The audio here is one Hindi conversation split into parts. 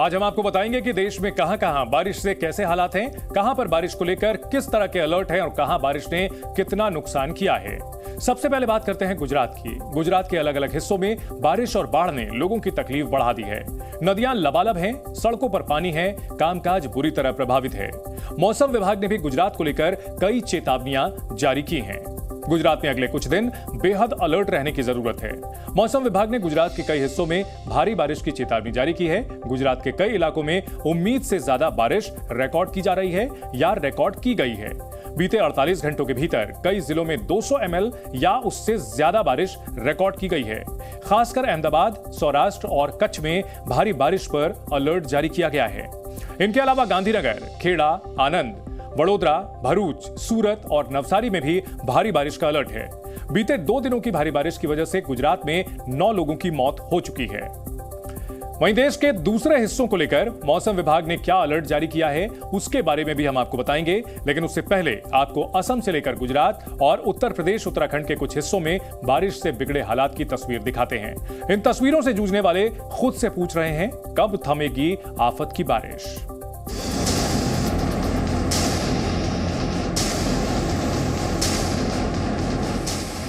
आज हम आपको बताएंगे कि देश में कहां-कहां बारिश से कैसे हालात हैं, कहां पर बारिश को लेकर किस तरह के अलर्ट हैं और कहां बारिश ने कितना नुकसान किया है। सबसे पहले बात करते हैं गुजरात की। गुजरात के अलग-अलग हिस्सों में बारिश और बाढ़ ने लोगों की तकलीफ बढ़ा दी है। नदियां लबालब हैं, सड़कों पर पानी है, कामकाज बुरी तरह प्रभावित है। मौसम विभाग ने भी गुजरात को लेकर कई चेतावनियां जारी की हैं। गुजरात में अगले कुछ दिन बेहद अलर्ट रहने की जरूरत है। मौसम विभाग ने गुजरात के कई हिस्सों में भारी बारिश की चेतावनी जारी की है। गुजरात के कई इलाकों में उम्मीद से ज्यादा बारिश रिकॉर्ड की जा रही है या रिकॉर्ड की गई है। बीते 48 घंटों के भीतर कई जिलों में 200 ml या उससे ज्यादा बारिश रिकॉर्ड की गई है। खासकर अहमदाबाद, सौराष्ट्र और कच्छ में भारी बारिश पर अलर्ट जारी किया गया है। इनके अलावा गांधीनगर, खेड़ा, आनंद, वडोदरा, भरूच, सूरत और नवसारी में भी भारी बारिश का अलर्ट है। बीते 2 दिनों की भारी बारिश की वजह से गुजरात में 9 लोगों की मौत हो चुकी है। वहीं देश के दूसरे हिस्सों को लेकर मौसम विभाग ने क्या अलर्ट जारी किया है उसके बारे में भी हम आपको बताएंगे, लेकिन उससे पहले आपको असम से लेकर गुजरात और उत्तर प्रदेश, उत्तराखंड के कुछ हिस्सों में बारिश से बिगड़े हालात की तस्वीर दिखाते हैं। इन तस्वीरों से जूझने वाले खुद से पूछ रहे हैं, कब थमेगी आफत की बारिश।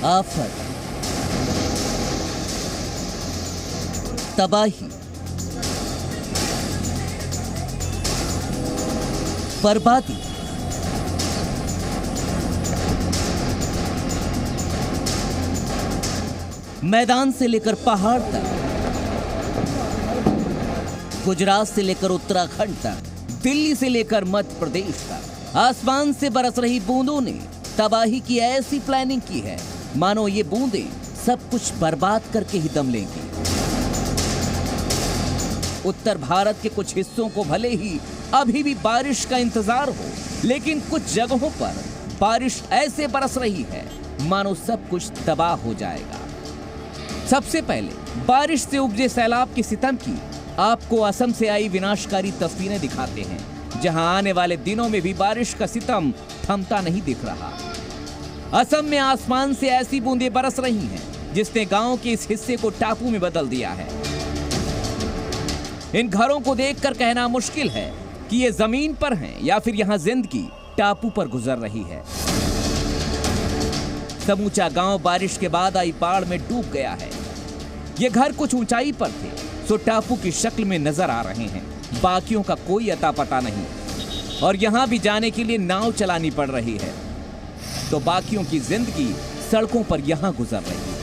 आफत, तबाही, बर्बादी, मैदान से लेकर पहाड़ तक, गुजरात से लेकर उत्तराखंड तक, दिल्ली से लेकर मध्य प्रदेश तक, आसमान से बरस रही बूंदों ने तबाही की ऐसी प्लानिंग की है मानो ये बूंदें सब कुछ बर्बाद करके ही दम लेंगी। उत्तर भारत के कुछ हिस्सों को भले ही अभी भी बारिश का इंतजार हो, लेकिन कुछ जगहों पर बारिश ऐसे बरस रही है मानो सब कुछ तबाह हो जाएगा। सबसे पहले बारिश से उपजे सैलाब के सितम की आपको असम से आई विनाशकारी तस्वीरें दिखाते हैं, जहां आने वाले दिनों में भी बारिश का सितम थमता नहीं दिख रहा। असम में आसमान से ऐसी बूंदें बरस रही हैं जिसने गांव के इस हिस्से को टापू में बदल दिया है। इन घरों को देखकर कहना मुश्किल है कि ये जमीन पर हैं या फिर यहां जिंदगी टापू पर गुजर रही है। समूचा गांव बारिश के बाद आई बाढ़ में डूब गया है। ये घर कुछ ऊंचाई पर थे, सो टापू की शक्ल में नजर आ रहे हैं। बाकियों का कोई अता पता नहीं और यहां भी जाने के लिए नाव चलानी पड़ रही है, तो बाकियों की जिंदगी सड़कों पर यहां गुजर रही है।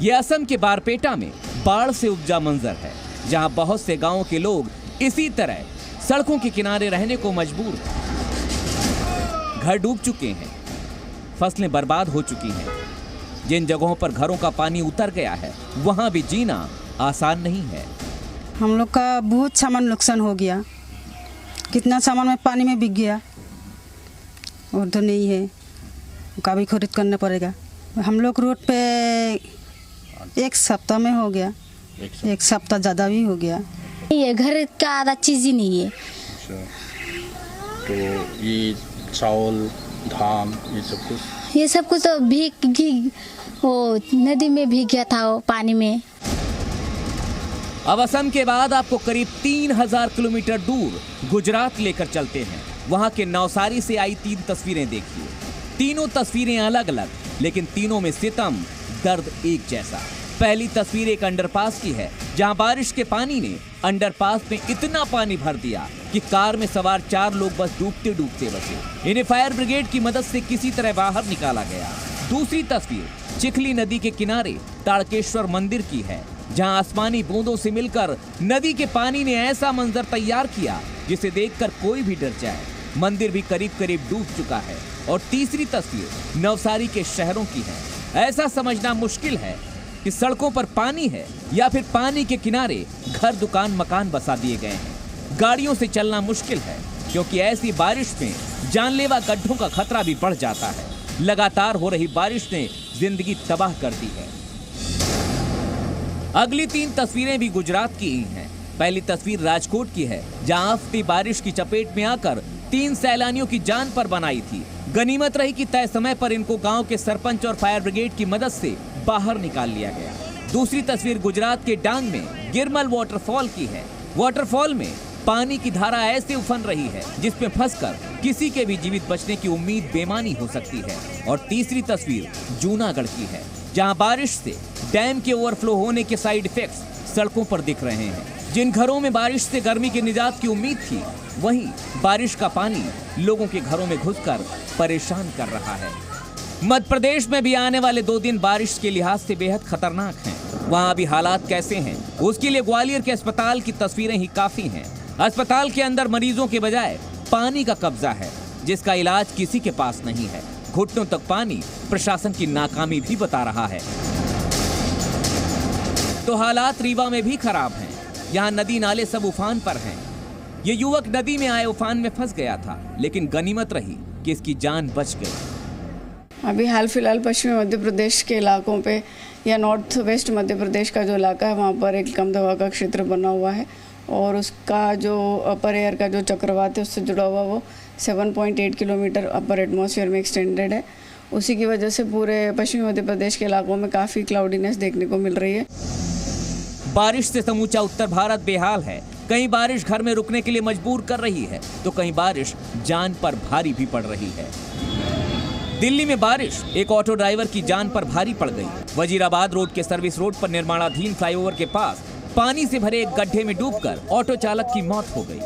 यह असम के बारपेटा में बाढ़ से उपजा मंजर है, जहां बहुत से गांवों के लोग इसी तरह सड़कों के किनारे रहने को मजबूर हैं। घर डूब चुके हैं, फसलें बर्बाद हो चुकी हैं। जिन जगहों पर घरों का पानी उतर गया है वहां भी जीना आसान नहीं है। हम लोग का बहुत सामान नुकसान हो गया, कितना सामान में पानी में बिक गया और तो नहीं है, का भी खरीद करना पड़ेगा। हम लोग रोड पे 1 सप्ताह में हो गया, 1 सप्ताह ज़्यादा भी हो गया। ये घर का आधा चीज़ ही नहीं है। अच्छा, तो ये चावल, धान, ये सब कुछ तो भीग वो नदी में भीग गया था, वो पानी में। अब असम के बाद आपको करीब 3000 किलोमीटर दूर गुजरात लेकर चलते हैं। वहां के नवसारी से आई 3 तस्वीरें देखिए। तीनों तस्वीरें अलग अलग, लेकिन तीनों में सितम, दर्द एक जैसा। पहली तस्वीर एक अंडरपास की है, जहां बारिश के पानी ने अंडरपास में इतना पानी भर दिया कि कार में सवार 4 लोग बस डूबते डूबते बचे। इन्हें फायर ब्रिगेड की मदद से किसी तरह बाहर निकाला गया। दूसरी तस्वीर चिखली नदी के किनारे ताड़केश्वर मंदिर की है, जहां आसमानी बूंदों से मिलकर नदी के पानी ने ऐसा मंजर तैयार किया जिसे देखकर कोई भी डर जाए। मंदिर भी करीब करीब डूब चुका है। और तीसरी तस्वीर नवसारी के शहरों की है। ऐसा समझना मुश्किल है कि सड़कों पर पानी है या फिर पानी के किनारे घर, दुकान, मकान बसा दिए गए हैं। गाड़ियों से चलना मुश्किल है क्योंकि ऐसी बारिश में जानलेवा गड्ढों का खतरा भी बढ़ जाता है। लगातार हो रही बारिश ने जिंदगी तबाह कर दी है। अगली 3 तस्वीरें भी गुजरात की ही हैं। पहली तस्वीर राजकोट की है, जहां आफती बारिश की चपेट में आकर 3 सैलानियों की जान पर बनाई थी। गनीमत रही कि तय समय पर इनको गांव के सरपंच और फायर ब्रिगेड की मदद से बाहर निकाल लिया गया। दूसरी तस्वीर गुजरात के डांग में गिरमल वाटरफॉल की है। वाटरफॉल में पानी की धारा ऐसे उफन रही है जिसमें फंसकर किसी के भी जीवित बचने की उम्मीद बेमानी हो सकती है। और तीसरी तस्वीर जूनागढ़ की है, जहां बारिश से डैम के ओवरफ्लो होने के साइड इफेक्ट्स सड़कों पर दिख रहे हैं। जिन घरों में बारिश से गर्मी की निजात की उम्मीद थी, वहीं बारिश का पानी लोगों के घरों में घुसकर परेशान कर रहा है। मध्य प्रदेश में भी आने वाले 2 दिन बारिश के लिहाज से बेहद खतरनाक हैं। वहां अभी हालात कैसे हैं, उसके लिए ग्वालियर के अस्पताल की तस्वीरें ही काफी हैं। अस्पताल के अंदर मरीजों के बजाय पानी का कब्जा है, जिसका इलाज किसी के पास नहीं है। घुटनों तक पानी प्रशासन की नाकामी भी बता रहा है। तो हालात रीवा में भी खराब हैं। यहाँ नदी नाले सब उफान पर हैं। ये युवक नदी में आए उफान में फंस गया था, लेकिन गनीमत रही कि इसकी जान बच गई। अभी हाल फिलहाल पश्चिमी मध्य प्रदेश के इलाकों पे या नॉर्थ वेस्ट मध्य प्रदेश का जो इलाका है, वहाँ पर एक कम दबाव का क्षेत्र बना हुआ है और उसका जो अपर एयर का जो चक्रवात है उससे जुड़ा हुआ वो 7.8 किलोमीटर अपर एटमॉस्फेयर में एक्सटेंडेड है। उसी की वजह से पूरे पश्चिमी मध्य प्रदेश के इलाकों में काफ़ी क्लाउडीनेस देखने को मिल रही है। बारिश से समूचा उत्तर भारत बेहाल है। कहीं बारिश घर में रुकने के लिए मजबूर कर रही है, तो कहीं बारिश जान पर भारी भी पड़ रही है। दिल्ली में बारिश एक ऑटो ड्राइवर की जान पर भारी पड़ गई। वजीराबाद रोड के सर्विस रोड पर निर्माणाधीन फ्लाईओवर के पास पानी से भरे एक गड्ढे में डूबकर ऑटो चालक की मौत हो गई।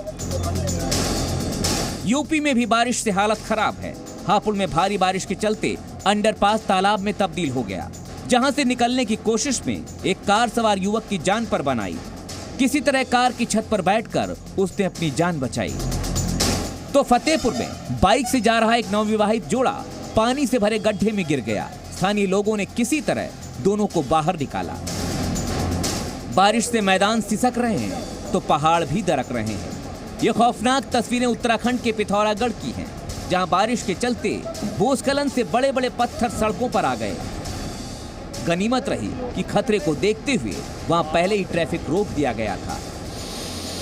यूपी में भी बारिश से हालत खराब है। हापुड़ में भारी बारिश के चलते अंडरपास तालाब में तब्दील हो गया, जहां से निकलने की कोशिश में एक कार सवार युवक की जान पर बन आई। किसी तरह कार की छत पर बैठकर उसने अपनी जान बचाई। तो फतेहपुर में बाइक से जा रहा एक नवविवाहित जोड़ा पानी से भरे गड्ढे में गिर गया। स्थानीय लोगों ने किसी तरह दोनों को बाहर निकाला। बारिश से मैदान सिसक रहे हैं तो पहाड़ भी दरक रहे हैं। ये खौफनाक तस्वीरें उत्तराखंड के पिथौरागढ़ की हैं, जहां बारिश के चलते भूस्खलन से बड़े बड़े पत्थर सड़कों पर आ गए। गनीमत रही कि खतरे को देखते हुए वहां पहले ही ट्रैफिक रोक दिया गया था।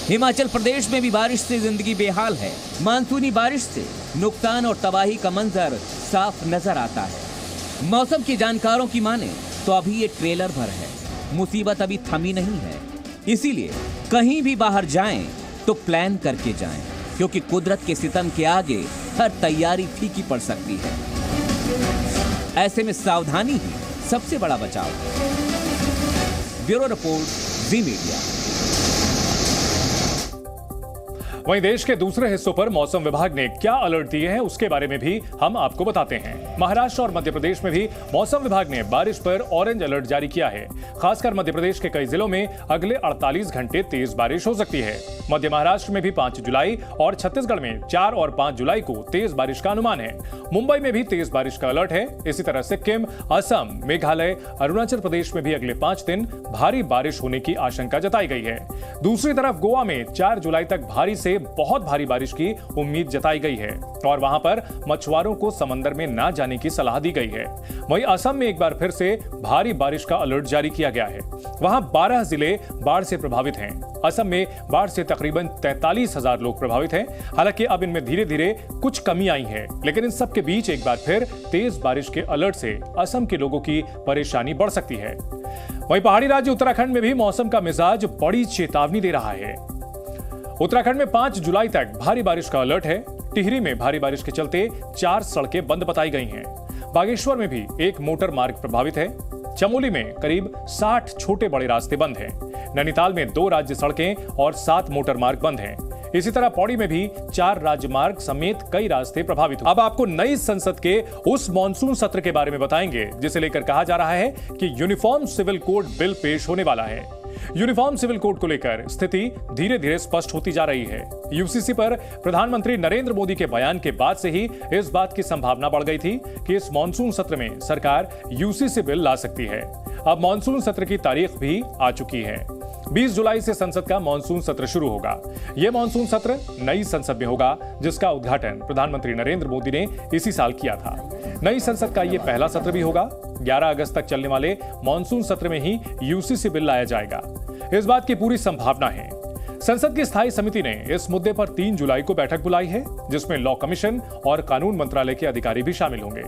हिमाचल प्रदेश में भी बारिश से जिंदगी बेहाल है। मानसूनी बारिश से नुकसान और तबाही का मंजर साफ नजर आता है। मौसम के जानकारों की माने तो अभी ये ट्रेलर भर है। मुसीबत अभी थमी नहीं है, इसीलिए कहीं भी बाहर जाएं तो प्लान करके जाएं, क्योंकि कुदरत के सितम के आगे हर तैयारी फीकी पड़ सकती है। ऐसे में सावधानी ही सबसे बड़ा बचाव। ब्यूरो रिपोर्ट, जी मीडिया। वहीं देश के दूसरे हिस्सों पर मौसम विभाग ने क्या अलर्ट दिए हैं, उसके बारे में भी हम आपको बताते हैं। महाराष्ट्र और मध्य प्रदेश में भी मौसम विभाग ने बारिश पर ऑरेंज अलर्ट जारी किया है। खासकर मध्य प्रदेश के कई जिलों में अगले 48 घंटे तेज बारिश हो सकती है। मध्य महाराष्ट्र में भी 5 जुलाई और छत्तीसगढ़ में 4 और 5 जुलाई को तेज बारिश का अनुमान है। मुंबई में भी तेज बारिश का अलर्ट है। इसी तरह सिक्किम, असम, मेघालय, अरुणाचल प्रदेश में भी अगले 5 दिन भारी बारिश होने की आशंका जताई गई है। दूसरी तरफ गोवा में 4 जुलाई तक भारी से बहुत भारी बारिश की उम्मीद जताई गई है और वहां पर मछुआरों को समंदर में न जाने की सलाह दी गई है। वहीं असम में एक बार फिर से भारी बारिश का अलर्ट जारी किया गया है। वहां 12 जिले बाढ़ से प्रभावित हैं। असम में बाढ़ से तकरीबन 43,000 लोग प्रभावित हैं। हालांकि अब इनमें धीरे धीरे कुछ कमी आई है, लेकिन इन सब के बीच एक बार फिर तेज बारिश के अलर्ट से असम के लोगों की परेशानी बढ़ सकती है। वहीं पहाड़ी राज्य उत्तराखंड में भी मौसम का मिजाज बड़ी चेतावनी दे रहा है। उत्तराखंड में 5 जुलाई तक भारी बारिश का अलर्ट है। टिहरी में भारी बारिश के चलते 4 सड़कें बंद बताई गई हैं। बागेश्वर में भी एक मोटर मार्ग प्रभावित है। चमोली में करीब 60 छोटे बड़े रास्ते बंद हैं। नैनीताल में 2 राज्य सड़कें और 7 मोटर मार्ग बंद हैं। इसी तरह पौड़ी में भी 4 राज्य मार्ग समेत कई रास्ते प्रभावित हुए। अब आपको नई संसद के उस मॉनसून सत्र के बारे में बताएंगे जिसे लेकर कहा जा रहा है कि यूनिफॉर्म सिविल कोड बिल पेश होने वाला है। यूनिफॉर्म सिविल कोड को लेकर स्थिति धीरे धीरे स्पष्ट होती जा रही है। यूसीसी पर प्रधानमंत्री नरेंद्र मोदी के बयान के बाद से ही इस बात की संभावना बढ़ गई थी कि इस मॉनसून सत्र में सरकार यूसीसी बिल ला सकती है। अब मॉनसून सत्र की तारीख भी आ चुकी है। 20 जुलाई से संसद का मॉनसून सत्र शुरू होगा। यह मॉनसून सत्र नई संसद में होगा, जिसका उद्घाटन प्रधानमंत्री नरेंद्र मोदी ने इसी साल किया था। नई संसद का यह पहला सत्र भी होगा। 11 अगस्त तक चलने वाले मॉनसून सत्र में ही यूसीसी बिल लाया जाएगा, इस बात की पूरी संभावना है। संसद की स्थायी समिति ने इस मुद्दे पर 3 जुलाई को बैठक बुलाई है, जिसमें लॉ कमीशन और कानून मंत्रालय के अधिकारी भी शामिल होंगे।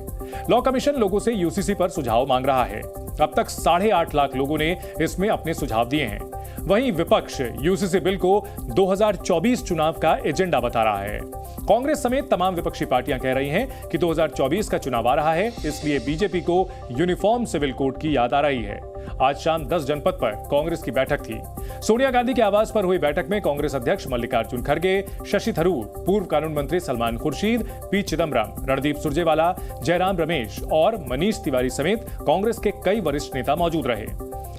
लॉ कमीशन लोगों से यूसीसी पर सुझाव मांग रहा है। अब तक 8.5 लाख लोगों ने इसमें अपने सुझाव दिए हैं। वहीं विपक्ष यूसीसी बिल को 2024 चुनाव का एजेंडा बता रहा है। कांग्रेस समेत तमाम विपक्षी पार्टियां कह रही हैं कि 2024 का चुनाव आ रहा है, इसलिए बीजेपी को यूनिफॉर्म सिविल कोड की याद आ रही है। आज शाम 10 जनपद पर कांग्रेस की बैठक थी। सोनिया गांधी के आवास पर हुई बैठक में कांग्रेस अध्यक्ष मल्लिकार्जुन खड़गे, शशि थरूर, पूर्व कानून मंत्री सलमान खुर्शीद, पी चिदम्बरम, रणदीप सुरजेवाला, जयराम रमेश और मनीष तिवारी समेत कांग्रेस के कई वरिष्ठ नेता मौजूद रहे।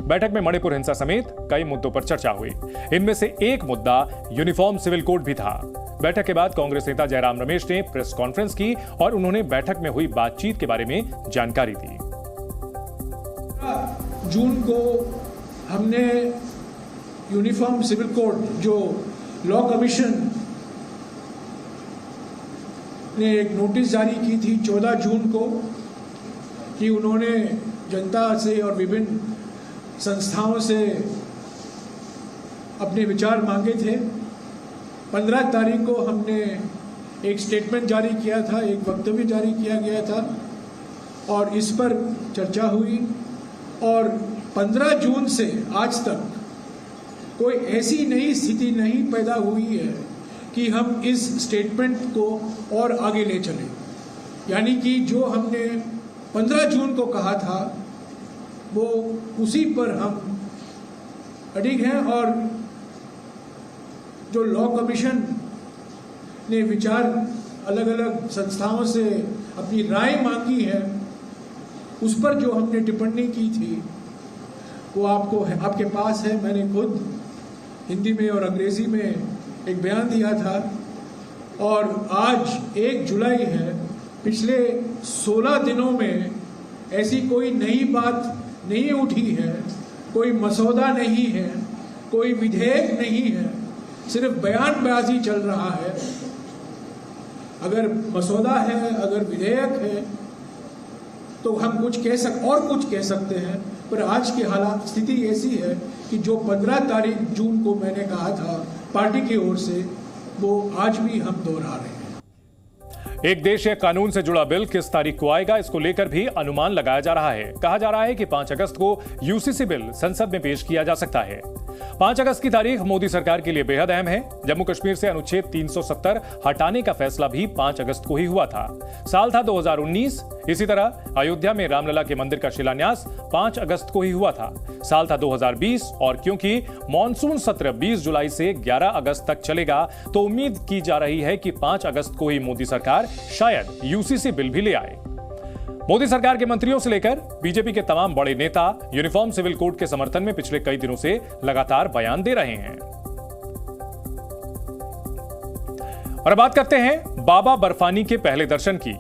बैठक में मणिपुर हिंसा समेत कई मुद्दों पर चर्चा हुई। इनमें से एक मुद्दा यूनिफॉर्म सिविल कोड भी था। बैठक के बाद कांग्रेस नेता जयराम रमेश ने प्रेस कॉन्फ्रेंस की और उन्होंने बैठक में हुई बातचीत के बारे में जानकारी दी। जून को हमने यूनिफॉर्म सिविल कोड जो लॉ कमीशन ने एक नोटिस जारी की थी 14 जून को कि उन्होंने जनता से और विभिन्न संस्थाओं से अपने विचार मांगे थे। 15 तारीख को हमने एक स्टेटमेंट जारी किया था, एक वक्तव्य जारी किया गया था और इस पर चर्चा हुई और 15 जून से आज तक कोई ऐसी नई स्थिति नहीं पैदा हुई है कि हम इस स्टेटमेंट को और आगे ले चलें। यानी कि जो हमने 15 जून को कहा था वो उसी पर हम अडिग हैं और जो लॉ कमीशन ने विचार अलग अलग संस्थाओं से अपनी राय मांगी है उस पर जो हमने टिप्पणी की थी वो आपके पास है। मैंने खुद हिंदी में और अंग्रेजी में एक बयान दिया था और आज 1 जुलाई है। पिछले 16 दिनों में ऐसी कोई नई बात नहीं उठी है, कोई मसौदा नहीं है, कोई विधेयक नहीं है, सिर्फ बयानबाजी चल रहा है। अगर मसौदा है, अगर विधेयक है तो हम कुछ कह सकते हैं, पर आज की हालात स्थिति ऐसी है कि जो 15 तारीख जून को मैंने कहा था पार्टी की ओर से वो आज भी हम दोहरा रहे हैं। एक देश एक कानून से जुड़ा बिल किस तारीख को आएगा, इसको लेकर भी अनुमान लगाया जा रहा है। कहा जा रहा है कि 5 अगस्त को यूसीसी बिल संसद में पेश किया जा सकता है। 5 अगस्त की तारीख मोदी सरकार के लिए बेहद अहम है। जम्मू कश्मीर से अनुच्छेद 370 हटाने का फैसला भी 5 अगस्त को ही हुआ था। साल था 2019। इसी तरह अयोध्या में रामलला के मंदिर का शिलान्यास 5 अगस्त को ही हुआ था। साल था 2020 और क्योंकि मॉनसून सत्र 20 जुलाई से 11 अगस्त तक चलेगा तो उम्मीद की जा रही है कि 5 अगस्त को ही मोदी सरकार शायद यूसीसी बिल भी ले आए। मोदी सरकार के मंत्रियों से लेकर बीजेपी के तमाम बड़े नेता यूनिफॉर्म सिविल कोड के समर्थन में पिछले कई दिनों से लगातार बयान दे रहे हैं। और बात करते हैं बाबा बर्फानी के पहले दर्शन की।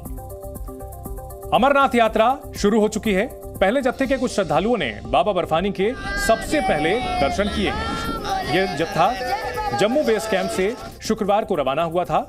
अमरनाथ यात्रा शुरू हो चुकी है। पहले जत्थे के कुछ श्रद्धालुओं ने बाबा बर्फानी के सबसे पहले दर्शन किए हैं। यह जत्था जम्मू बेस कैंप से शुक्रवार को रवाना हुआ था।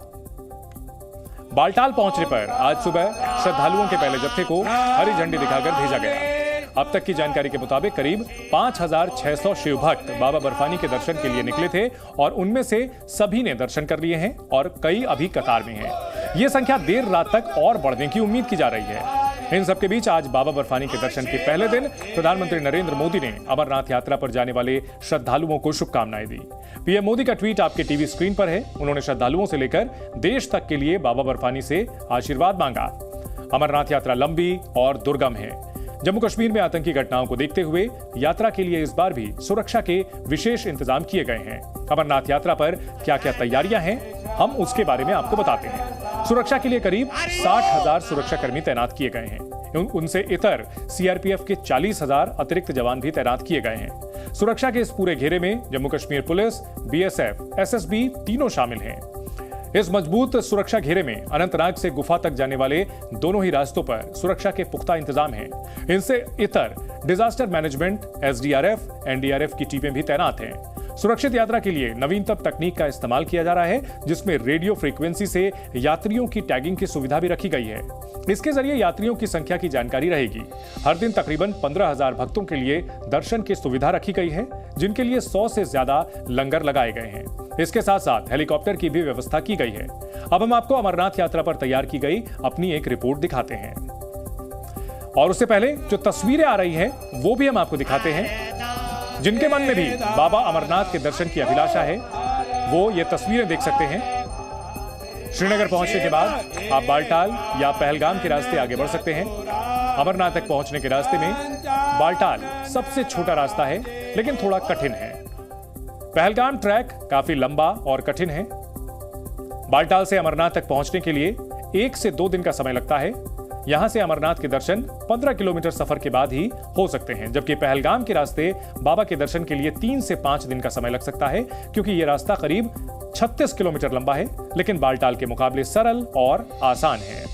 बालटाल पहुंचने पर आज सुबह श्रद्धालुओं के पहले जत्थे को हरी झंडी दिखाकर भेजा गया। अब तक की जानकारी के मुताबिक करीब 5600 शिव भक्त बाबा बर्फानी के दर्शन के लिए निकले थे और उनमें से सभी ने दर्शन कर लिए हैं और कई अभी कतार में हैं। यह संख्या देर रात तक और बढ़ने की उम्मीद की जा रही है। इन सबके बीच आज बाबा बर्फानी के दर्शन के पहले दिन प्रधानमंत्री नरेंद्र मोदी ने अमरनाथ यात्रा पर जाने वाले श्रद्धालुओं को शुभकामनाएं दी। पीएम मोदी का ट्वीट आपके टीवी स्क्रीन पर है। उन्होंने श्रद्धालुओं से लेकर देश तक के लिए बाबा बर्फानी से आशीर्वाद मांगा। अमरनाथ यात्रा लंबी और दुर्गम है। जम्मू कश्मीर में आतंकी घटनाओं को देखते हुए यात्रा के लिए इस बार भी सुरक्षा के विशेष इंतजाम किए गए हैं। अमरनाथ यात्रा पर क्या क्या तैयारियां हैं, हम उसके बारे में आपको बताते हैं। सुरक्षा के लिए करीब 60,000 सुरक्षाकर्मी तैनात किए गए हैं। उनसे इतर सीआरपीएफ के 40,000 अतिरिक्त जवान भी तैनात किए गए हैं। सुरक्षा के इस पूरे घेरे में Jammu Kashmir police, BSF, SSB तीनों शामिल हैं। इस मजबूत सुरक्षा घेरे में अनंतनाग से गुफा तक जाने वाले दोनों ही रास्तों पर सुरक्षा के पुख्ता इंतजाम हैं। इनसे इतर डिजास्टर मैनेजमेंट, एसडीआरएफ, एनडीआरएफ की टीमें भी तैनात हैं। सुरक्षित यात्रा के लिए नवीनतम तकनीक का इस्तेमाल किया जा रहा है, जिसमें रेडियो फ्रीक्वेंसी से यात्रियों की टैगिंग की सुविधा भी रखी गई है। इसके जरिए यात्रियों की संख्या की जानकारी रहेगी। हर दिन तकरीबन 15,000 भक्तों के लिए दर्शन की सुविधा रखी गई है, जिनके लिए 100 से ज्यादा लंगर लगाए गए हैं। इसके साथ साथ हेलीकॉप्टर की भी व्यवस्था की गई है। अब हम आपको अमरनाथ यात्रा पर तैयार की गई अपनी एक रिपोर्ट दिखाते हैं। और उससे पहले जो तस्वीरें आ रही हैं वो भी हम आपको दिखाते हैं। जिनके मन में भी बाबा अमरनाथ के दर्शन की अभिलाषा है वो ये तस्वीरें देख सकते हैं। श्रीनगर पहुंचने के बाद आप बालटाल या पहलगाम के रास्ते आगे बढ़ सकते हैं। अमरनाथ तक पहुंचने के रास्ते में बालटाल सबसे छोटा रास्ता है लेकिन थोड़ा कठिन है। पहलगाम ट्रैक काफी लंबा और कठिन है। बालटाल से अमरनाथ तक पहुंचने के लिए 1 से 2 दिन का समय लगता है। यहां से अमरनाथ के दर्शन 15 किलोमीटर सफर के बाद ही हो सकते हैं, जबकि पहलगाम के रास्ते बाबा के दर्शन के लिए 3 से 5 दिन का समय लग सकता है, क्योंकि यह रास्ता करीब 36 किलोमीटर लंबा है लेकिन बालटाल के मुकाबले सरल और आसान है।